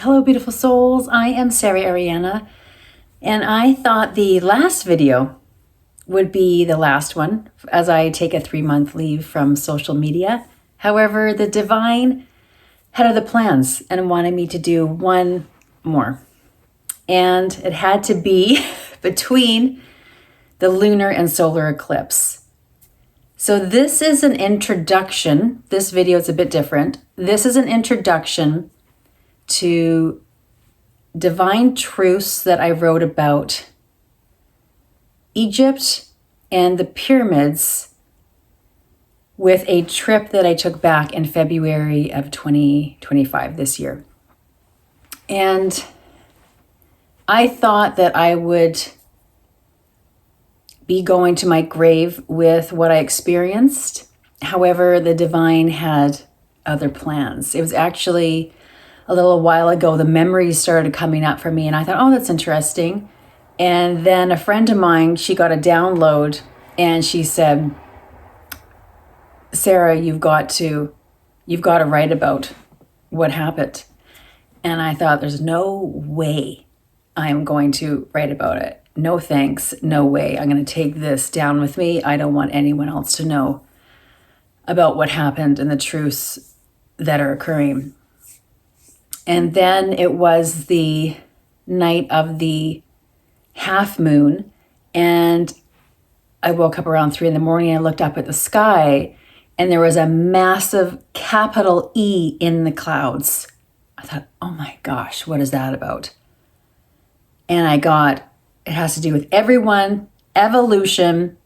Hello, beautiful souls. I am Saraharyana, and I thought the last video would be the last one as I take a 3-month leave from social media. However, the divine had other plans and wanted me to do one more. And it had to be between the lunar and solar eclipse. So this is an introduction. This video is a bit different. This is an introduction to divine truths that I wrote about Egypt and the pyramids with a trip that I took back in February of 2025 this year. And I thought that I would be going to my grave with what I experienced. However, the divine had other plans. It was actually a little while ago, the memories started coming up for me, and I thought, oh, that's interesting. And then a friend of mine, she got a download, and she said, Sarah, you've got to write about what happened. And I thought, there's no way I am going to write about it. No thanks, no way. I'm going to take this down with me. I don't want anyone else to know about what happened and the truths that are occurring. And then it was the night of the half moon, and I woke up around 3 a.m. I looked up at the sky, and there was a massive capital E in the clouds. I thought, oh my gosh, what is that about? And it has to do with everyone, evolution,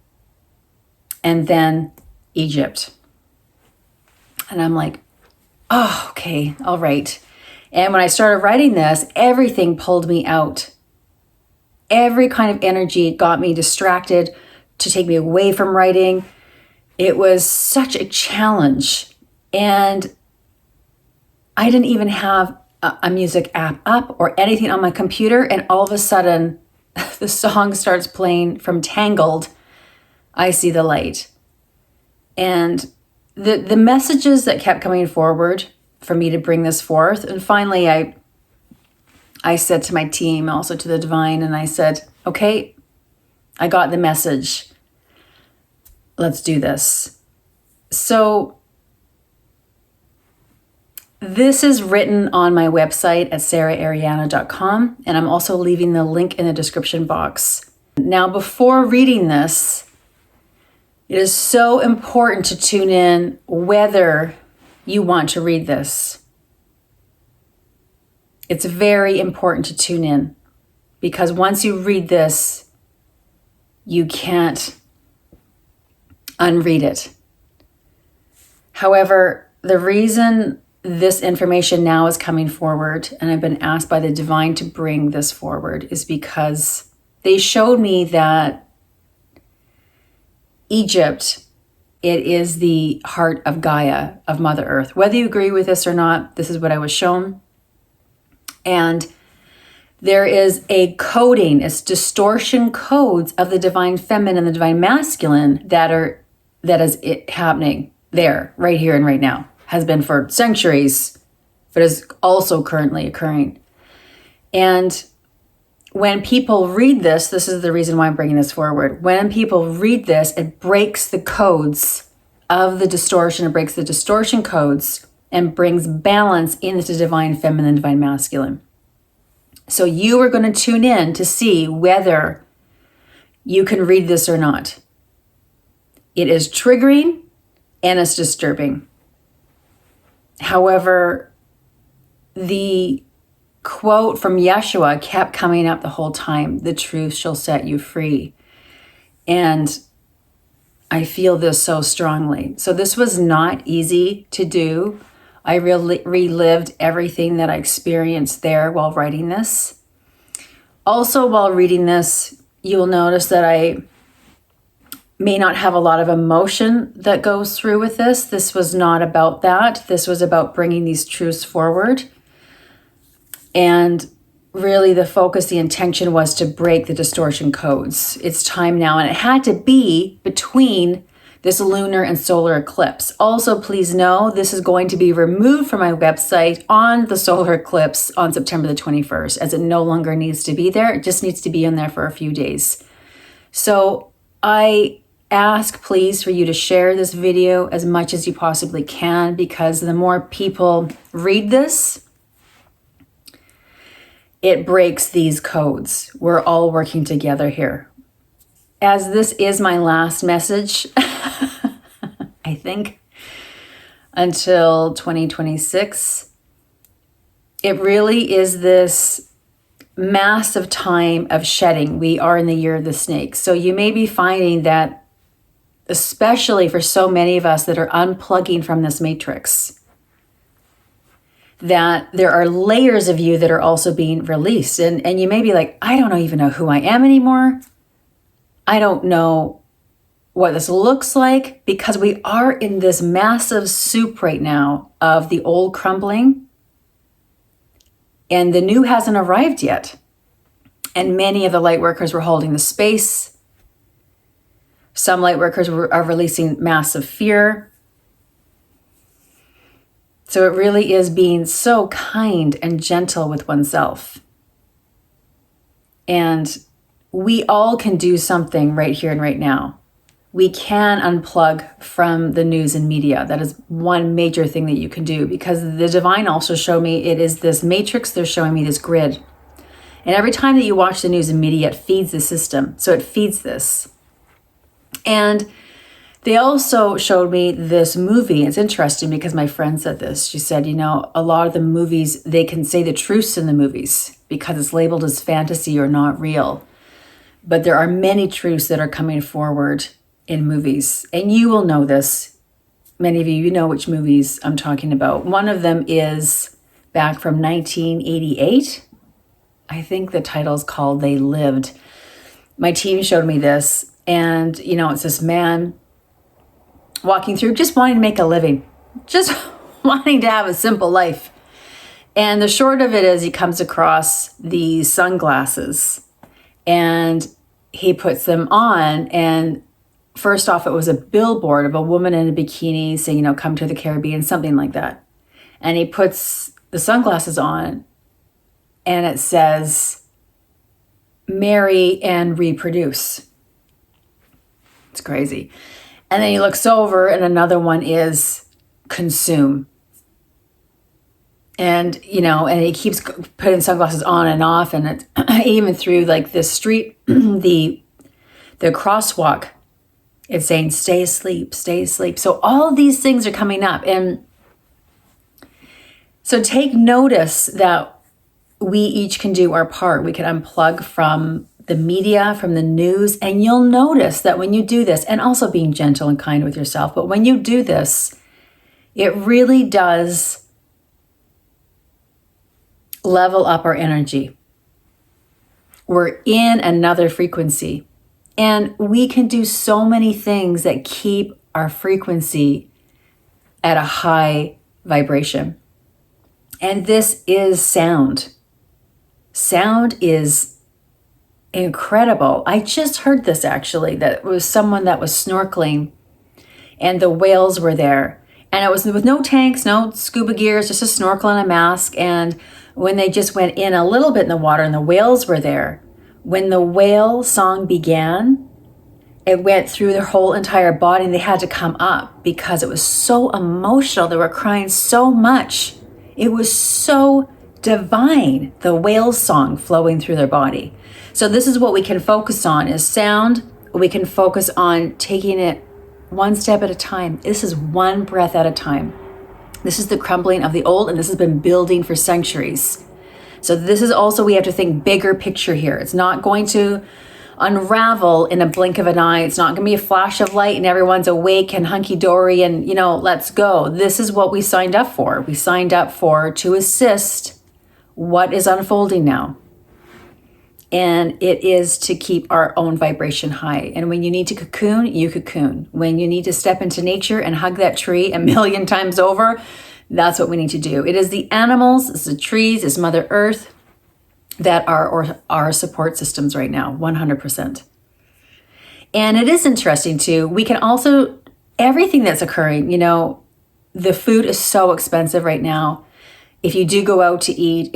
and then Egypt. And I'm like, oh, okay, all right. And when I started writing this, everything pulled me out. Every kind of energy got me distracted to take me away from writing. It was such a challenge. And I didn't even have a music app up or anything on my computer. And all of a sudden, the song starts playing from Tangled, I See the Light. And the messages that kept coming forward for me to bring this forth. And finally, I said to my team, also to the divine, and I said, okay, I got the message. Let's do this. So this is written on my website at saraharyana.com, and I'm also leaving the link in the description box. Now, before reading this, it is so important to tune in whether you want to read this. It's very important to tune in, because once you read this, you can't unread it. However, the reason this information now is coming forward, and I've been asked by the divine to bring this forward, is because they showed me that Egypt, it is the heart of Gaia, of Mother Earth. Whether you agree with this or not, this is what I was shown. And there is a coding, it's distortion codes of the divine feminine and the divine masculine that is it happening there, right here and right now. Has been for centuries, but is also currently occurring. And when people read this is the reason why I'm bringing this forward. When people read this, it breaks the codes of the distortion. It breaks the distortion codes and brings balance into divine feminine, divine masculine. So you are going to tune in to see whether you can read this or not. It is triggering and it's disturbing. However, the quote from Yeshua kept coming up the whole time: the truth shall set you free. And I feel this so strongly. So this was not easy to do. I really relived everything that I experienced there while writing this. Also, while reading this, you'll notice that I may not have a lot of emotion that goes through with this. This was not about that. This was about bringing these truths forward. And really the focus, the intention was to break the distortion codes. It's time now. And it had to be between this lunar and solar eclipse. Also, please know this is going to be removed from my website on the solar eclipse on September the 21st, as it no longer needs to be there. It just needs to be in there for a few days. So I ask, please, for you to share this video as much as you possibly can, because the more people read this, it breaks these codes. We're all working together here. As this is my last message, I think, until 2026, it really is this massive time of shedding. We are in the year of the snake. So you may be finding that, especially for so many of us that are unplugging from this matrix, that there are layers of you that are also being released. And you may be like, I don't even know who I am anymore. I don't know what this looks like, because we are in this massive soup right now of the old crumbling and the new hasn't arrived yet. And many of the light workers were holding the space. Some light workers are releasing massive fear. So it really is being so kind and gentle with oneself. And we all can do something right here and right now. We can unplug from the news and media. That is one major thing that you can do, because the divine also showed me it is this matrix. They're showing me this grid. And every time that you watch the news and media, it feeds the system. So it feeds this. And they also showed me this movie. It's interesting because my friend said this. She said, you know, a lot of the movies, they can say the truths in the movies because it's labeled as fantasy or not real. But there are many truths that are coming forward in movies. And you will know this. Many of you know which movies I'm talking about. One of them is back from 1988. I think the title's called They Lived. My team showed me this. And, you know, it's this man walking through, just wanting to make a living. Just wanting to have a simple life. And the short of it is he comes across these sunglasses. And he puts them on, and first off, it was a billboard of a woman in a bikini saying, you know, come to the Caribbean, something like that. And he puts the sunglasses on, and it says, marry and reproduce. It's crazy. And then he looks over, and another one is consume. And, you know, and he keeps putting sunglasses on and off. And it's even through like the street, the crosswalk, it's saying, stay asleep, stay asleep. So all these things are coming up. And so take notice that we each can do our part. We can unplug from the media, from the news. And you'll notice that when you do this, and also being gentle and kind with yourself, but when you do this, it really does level up our energy. We're in another frequency, and we can do so many things that keep our frequency at a high vibration. And this is sound. Sound is incredible. I just heard this actually, that it was someone that was snorkeling and the whales were there. And it was with no tanks, no scuba gears, just a snorkel and a mask. And when they just went in a little bit in the water and the whales were there, when the whale song began, it went through their whole entire body and they had to come up because it was so emotional. They were crying so much. It was so divine, the whale song flowing through their body. So this is what we can focus on, is sound. We can focus on taking it one step at a time. This is one breath at a time. This is the crumbling of the old, and this has been building for centuries. So this is also, we have to think bigger picture here. It's not going to unravel in a blink of an eye. It's not going to be a flash of light and everyone's awake and hunky-dory and, you know, let's go. This is what we signed up for. We signed up for to assist what is unfolding now. And it is to keep our own vibration high. And when you need to cocoon, you cocoon. When you need to step into nature and hug that tree 1,000,000 times over, that's what we need to do. It is the animals, it's the trees, it's Mother Earth that are our support systems right now, 100%. And it is interesting too, we can also everything that's occurring. You know, the food is so expensive right now. If you do go out to eat,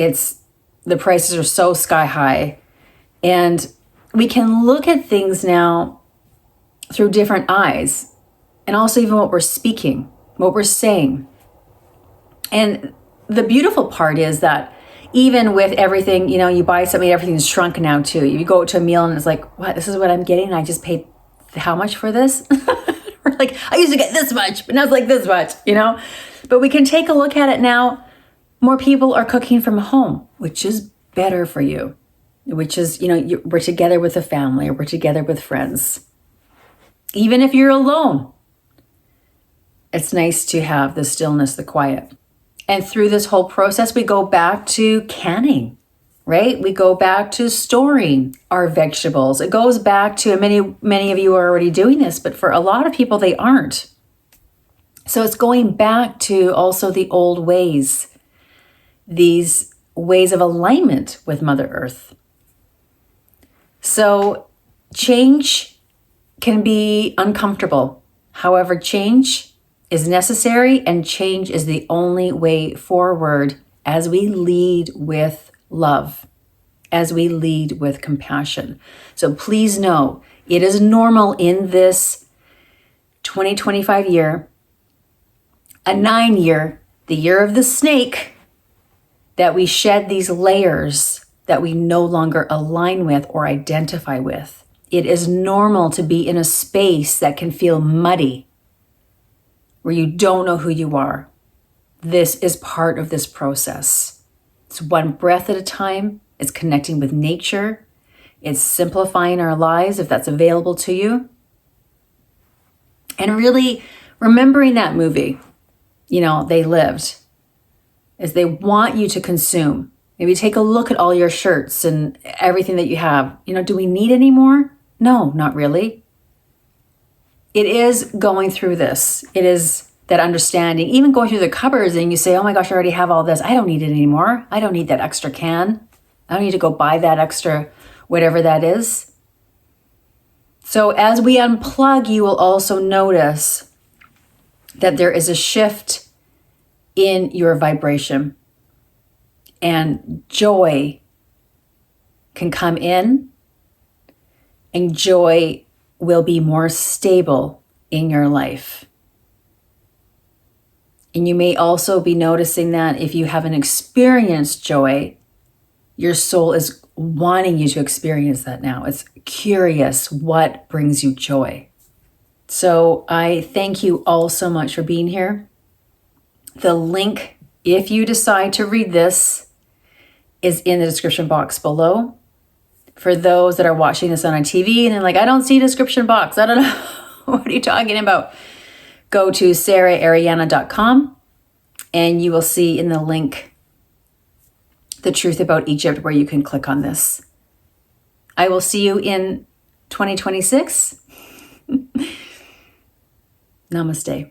the prices are so sky high. And we can look at things now through different eyes, and also even what we're speaking, what we're saying. And the beautiful part is that even with everything, you know, you buy something, everything's shrunk now too. You go to a meal and it's like, what, this is what I'm getting? And I just paid how much for this? Or like, I used to get this much, but now it's like this much, you know? But we can take a look at it now. More people are cooking from home, which is better for you, which is, you know, we're together with a family, or we're together with friends. Even if you're alone, it's nice to have the stillness, the quiet. And through this whole process, we go back to canning, right? We go back to storing our vegetables. It goes back to, many of you are already doing this, but for a lot of people, they aren't. So it's going back to also the old ways, these ways of alignment with Mother Earth. So change can be uncomfortable. However, change is necessary, and change is the only way forward as we lead with love, as we lead with compassion. So please know, it is normal in this 2025 year, a 9 year, the year of the snake, that we shed these layers that we no longer align with or identify with. It is normal to be in a space that can feel muddy, where you don't know who you are. This is part of this process. It's one breath at a time. It's connecting with nature. It's simplifying our lives if that's available to you. And really remembering that movie, you know, They Lived, is they want you to consume. Maybe take a look at all your shirts and everything that you have. You know, do we need any more? No, not really. It is going through this. It is that understanding, even going through the cupboards and you say, oh my gosh, I already have all this. I don't need it anymore. I don't need that extra can. I don't need to go buy that extra, whatever that is. So as we unplug, you will also notice that there is a shift in your vibration, and joy can come in, and joy will be more stable in your life. And you may also be noticing that if you haven't experienced joy, your soul is wanting you to experience that now. It's curious what brings you joy. So I thank you all so much for being here. The link, if you decide to read this, is in the description box below. For those that are watching this on a TV and they're like, I don't see a description box. I don't know. What are you talking about? Go to Saraharyana.com and you will see in the link the truth about Egypt, where you can click on this. I will see you in 2026. Namaste.